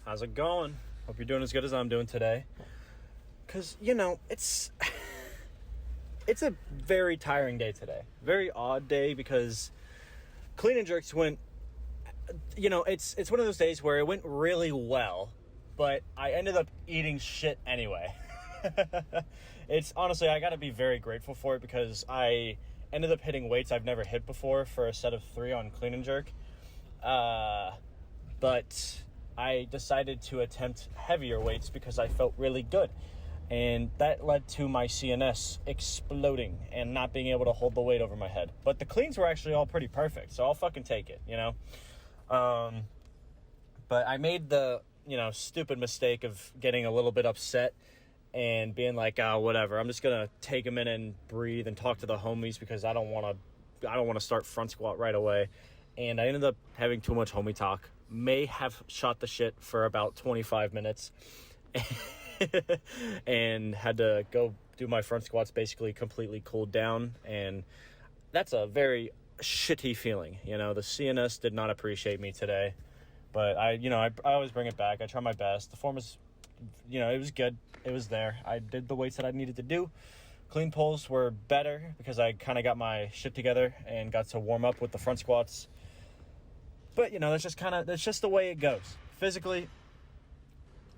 How's it going? Hope you're doing as good as I'm doing today. Because, it's a very tiring day today. Very odd day because clean and jerks went, it's one of those days where it went really well, but I ended up eating shit anyway. It's honestly, I got to be very grateful for it because I ended up hitting weights I've never hit before for a set of 3 on clean and jerk. But I decided to attempt heavier weights because I felt really good. And that led to my CNS exploding and not being able to hold the weight over my head. But the cleans were actually all pretty perfect, so I'll fucking take it, But I made the, stupid mistake of getting a little bit upset and being like, whatever. I'm just going to take a minute and breathe and talk to the homies because I don't want to start front squat right away. And I ended up having too much homie talk. May have shot the shit for about 25 minutes. And had to go do my front squats basically completely cooled down. And that's a very shitty feeling. The CNS did not appreciate me today. But I always bring it back. I try my best. The form is, it was good. It was there. I did the weights that I needed to do. Clean pulls were better because I kind of got my shit together and got to warm up with the front squats. But, that's just the way it goes. Physically,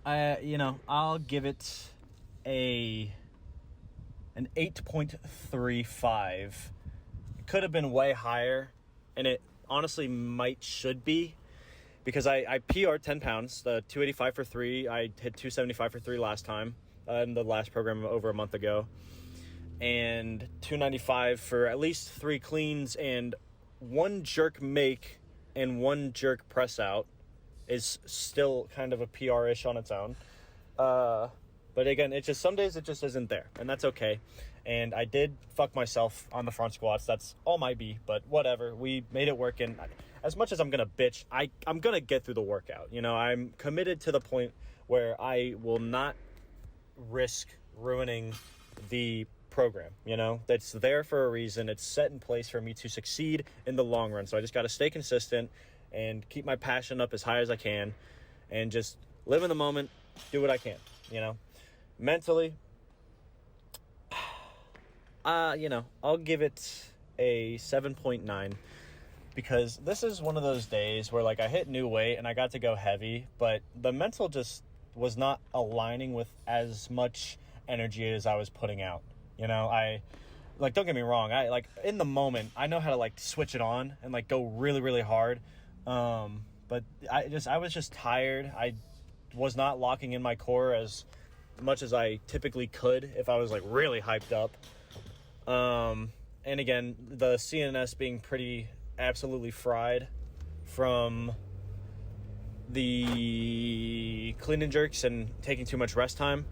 I'll give it an 8.35. It could have been way higher, and it honestly should be, because I PR'd 10 pounds, the 285 for 3. I hit 275 for 3 last time, in the last program over a month ago, and 295 for at least 3 cleans, and 1 jerk make and 1 jerk press out is still kind of a PR-ish on its own. But again, it's just some days it just isn't there, and that's okay. And I did fuck myself on the front squats. That's all might be, but whatever. We made it work, and as much as I'm going to bitch, I'm going to get through the workout. I'm committed to the point where I will not risk ruining the program. That's there for a reason. It's set in place for me to succeed in the long run. So I just got to stay consistent and keep my passion up as high as I can and just live in the moment, do what I can, mentally. I'll give it a 7.9 because this is one of those days where I hit new weight and I got to go heavy, but the mental just was not aligning with as much energy as I was putting out. I don't get me wrong. I in the moment, I know how to switch it on and go really, really hard. But I was just tired. I was not locking in my core as much as I typically could if I was really hyped up. And again, the CNS being pretty absolutely fried from the clean and jerks and taking too much rest time.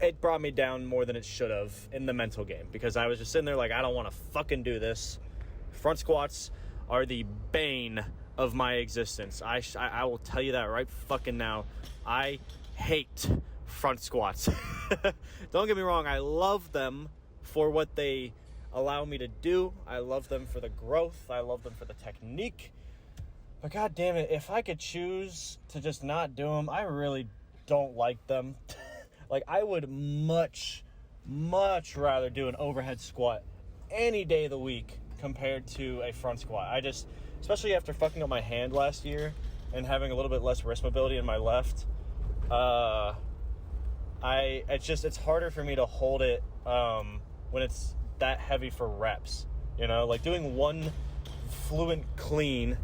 It brought me down more than it should have in the mental game because I was just sitting there I don't want to fucking do this. Front squats are the bane of my existence. I will tell you that right fucking now. I hate front squats. Don't get me wrong. I love them for what they allow me to do. I love them for the growth. I love them for the technique. But god damn it, if I could choose to just not do them, I really don't like them. I would much rather do an overhead squat any day of the week compared to a front squat. Especially after fucking up my hand last year and having a little bit less wrist mobility in my left, it's harder for me to hold it when it's that heavy for reps. Doing one fluent clean,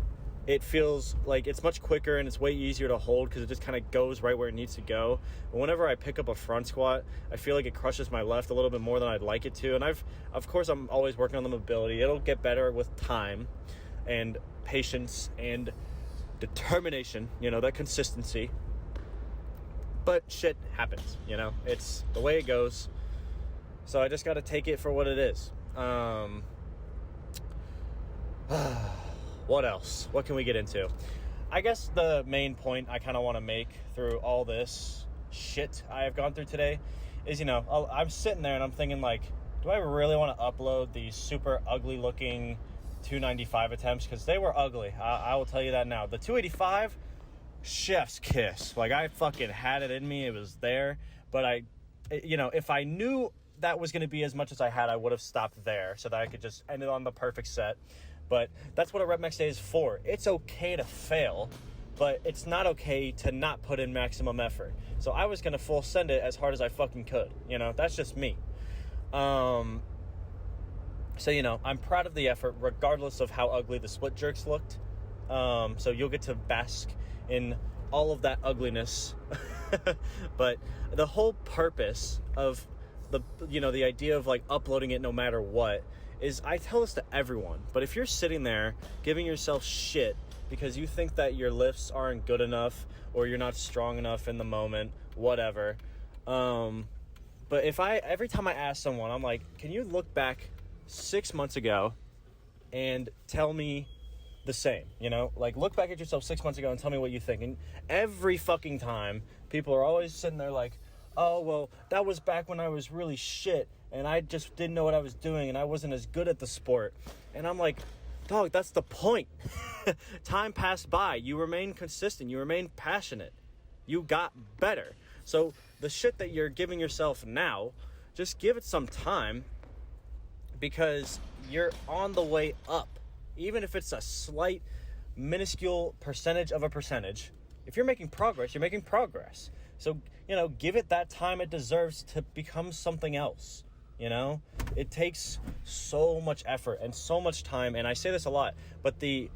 it feels like it's much quicker and it's way easier to hold because it just kind of goes right where it needs to go. But whenever I pick up a front squat, I feel like it crushes my left a little bit more than I'd like it to. And of course, I'm always working on the mobility. It'll get better with time and patience and determination, that consistency. But shit happens, it's the way it goes. So I just got to take it for what it is. What else? What can we get into? I guess the main point I kind of want to make through all this shit I have gone through today is, I'm sitting there and I'm thinking do I really want to upload these super ugly looking 295 attempts? Because they were ugly. I will tell you that now. The 285, chef's kiss. Like, I fucking had it in me. It was there. But if I knew that was going to be as much as I had, I would have stopped there so that I could just end it on the perfect set. But that's what a rep max day is for. It's okay to fail, but it's not okay to not put in maximum effort. So I was going to full send it as hard as I fucking could. That's just me. So, I'm proud of the effort regardless of how ugly the split jerks looked. So you'll get to bask in all of that ugliness. But the whole purpose of the idea of like uploading it no matter what is, I tell this to everyone, but if you're sitting there giving yourself shit because you think that your lifts aren't good enough or you're not strong enough in the moment, whatever. But every time I ask someone, I'm like, can you look back 6 months ago and tell me the same, like look back at yourself 6 months ago and tell me what you think. And every fucking time people are always sitting there like, oh, well, that was back when I was really shit and I just didn't know what I was doing and I wasn't as good at the sport. And I'm like, dog, that's the point. Time passed by. You remain consistent. You remain passionate. You got better. So the shit that you're giving yourself now, just give it some time, because you're on the way up. Even if it's a slight, minuscule percentage of a percentage, if you're making progress, you're making progress. So, give it that time it deserves to become something else. It takes so much effort and so much time. And I say this a lot, but the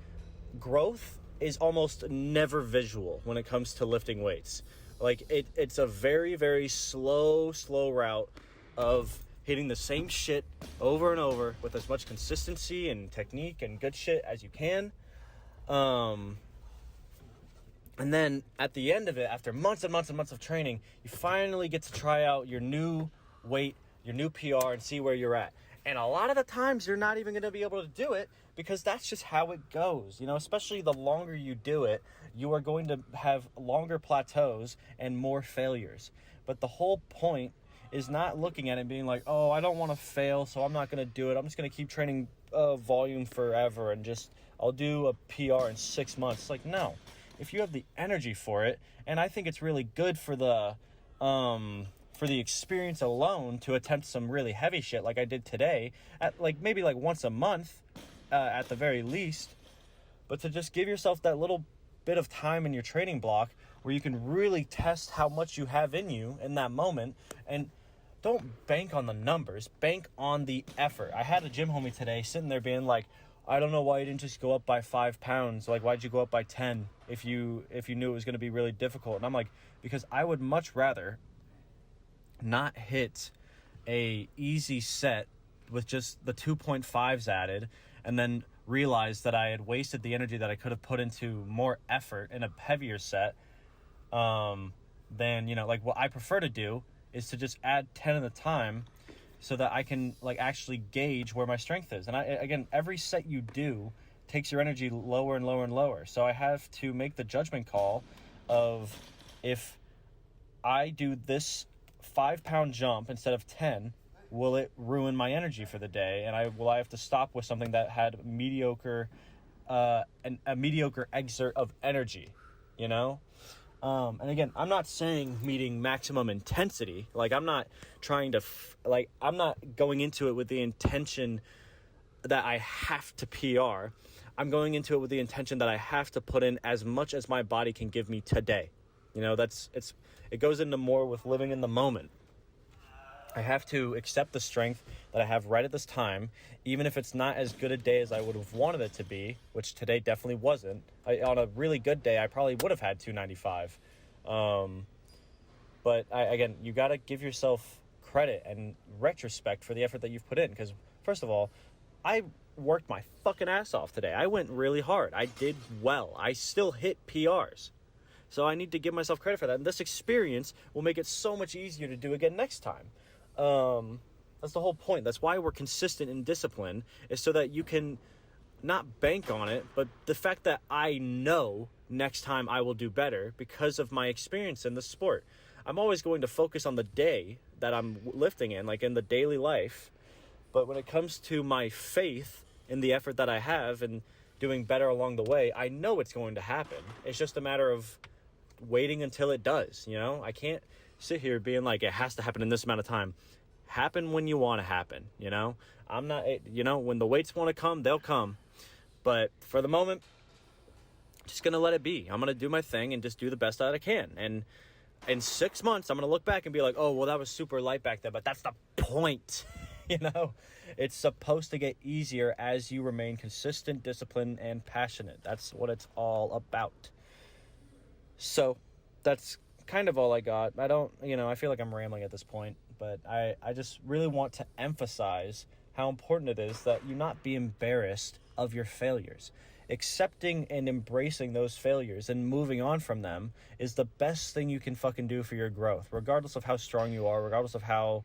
growth is almost never visual when it comes to lifting weights. Like it's a very, very slow route of hitting the same shit over and over with as much consistency and technique and good shit as you can. And then at the end of it, after months and months and months of training, you finally get to try out your new weight, your new PR, and see where you're at. And a lot of the times you're not even going to be able to do it, because that's just how it goes. Especially the longer you do it, you are going to have longer plateaus and more failures. But the whole point is not looking at it and being like, oh, I don't want to fail, so I'm not going to do it. I'm just going to keep training volume forever and I'll do a PR in 6 months. Like, no. If you have the energy for it, and I think it's really good for the experience alone to attempt some really heavy shit like I did today, at maybe once a month at the very least, but to just give yourself that little bit of time in your training block where you can really test how much you have in you in that moment. And don't bank on the numbers, bank on the effort. I had a gym homie today sitting there being like, I don't know why you didn't just go up by 5 pounds. Like, why'd you go up by 10 if you knew it was going to be really difficult? And I'm like, because I would much rather not hit a easy set with just the 2.5s added and then realize that I had wasted the energy that I could have put into more effort in a heavier set. Then, what I prefer to do is to just add 10 at a time, so that I can actually gauge where my strength is. And every set you do takes your energy lower and lower and lower. So I have to make the judgment call of, if I do this 5 pound jump instead of 10, will it ruin my energy for the day? And will I have to stop with something that had a mediocre exert of energy, And again, I'm not saying meeting maximum intensity. I'm not trying to, I'm not going into it with the intention that I have to PR. I'm going into it with the intention that I have to put in as much as my body can give me today. It goes into more with living in the moment. I have to accept the strength that I have right at this time, even if it's not as good a day as I would have wanted it to be, which today definitely wasn't. On a really good day, I probably would have had 295. But you got to give yourself credit and retrospect for the effort that you've put in. Because first of all, I worked my fucking ass off today. I went really hard. I did well. I still hit PRs. So I need to give myself credit for that. And this experience will make it so much easier to do again next time. That's the whole point. That's why we're consistent in discipline, is so that you can not bank on it, but the fact that I know next time I will do better because of my experience in the sport. I'm always going to focus on the day that I'm lifting in, in the daily life. But when it comes to my faith in the effort that I have and doing better along the way, I know it's going to happen. It's just a matter of waiting until it does, you know? I can't sit here being like, it has to happen in this amount of time. Happen when you want to happen, you know? I'm not, you know, when the weights want to come, they'll come. But for the moment, just going to let it be. I'm going to do my thing and just do the best that I can. And in 6 months, I'm going to look back and be like, oh, well, that was super light back then. But that's the point, you know? It's supposed to get easier as you remain consistent, disciplined, and passionate. That's what it's all about. So that's kind of all I got. I don't, you know, I feel like I'm rambling at this point, but I just really want to emphasize how important it is that you not be embarrassed of your failures. Accepting and embracing those failures and moving on from them is the best thing you can fucking do for your growth, regardless of how strong you are, regardless of how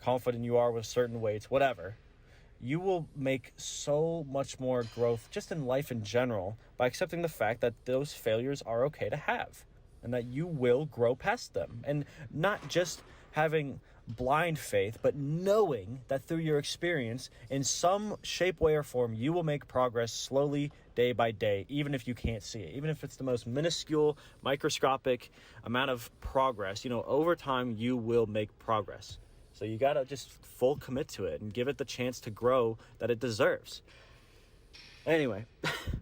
confident you are with certain weights, whatever. You will make so much more growth just in life in general by accepting the fact that those failures are okay to have and that you will grow past them. And not just having blind faith, but knowing that through your experience, in some shape, way, or form, you will make progress slowly, day by day, even if you can't see it. Even if it's the most minuscule, microscopic amount of progress, you know, over time, you will make progress. So you got to just full commit to it and give it the chance to grow that it deserves. Anyway,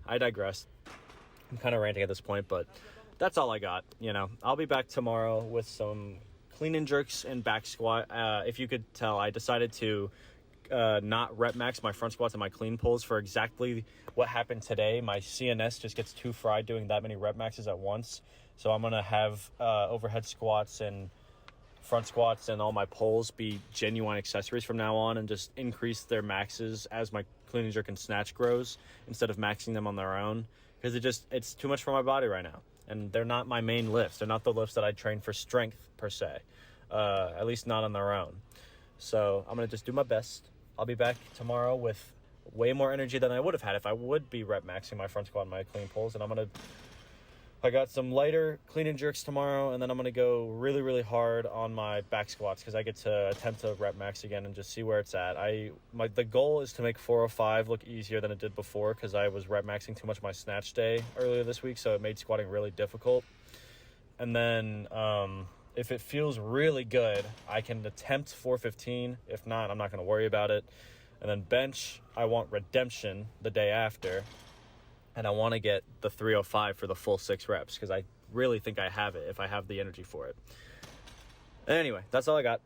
I digress. I'm kind of ranting at this point, but that's all I got. You know, I'll be back tomorrow with some clean and jerks and back squat. If you could tell, I decided to not rep max my front squats and my clean pulls for exactly what happened today. My CNS just gets too fried doing that many rep maxes at once. So I'm going to have overhead squats and front squats and all my pulls be genuine accessories from now on and just increase their maxes as my clean and jerk and snatch grows instead of maxing them on their own, because it's too much for my body right now. And they're not my main lifts. They're not the lifts that I train for strength per se, at least not on their own. So I'm going to just do my best. I'll be back tomorrow with way more energy than I would have had if I would be rep maxing my front squat and my clean pulls. And I got some lighter clean and jerks tomorrow, and then I'm going to go really, really hard on my back squats because I get to attempt to rep max again and just see where it's at. The goal is to make 405 look easier than it did before because I was rep maxing too much my snatch day earlier this week, so it made squatting really difficult. And then if it feels really good, I can attempt 415. If not, I'm not going to worry about it. And then bench, I want redemption the day after. And I want to get the 305 for the full 6 reps because I really think I have it if I have the energy for it. Anyway, that's all I got.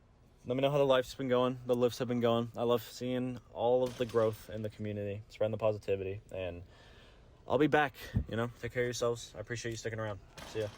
Let me know how the life's been going. The lifts have been going. I love seeing all of the growth in the community, spreading the positivity. And I'll be back, you know. Take care of yourselves. I appreciate you sticking around. See ya.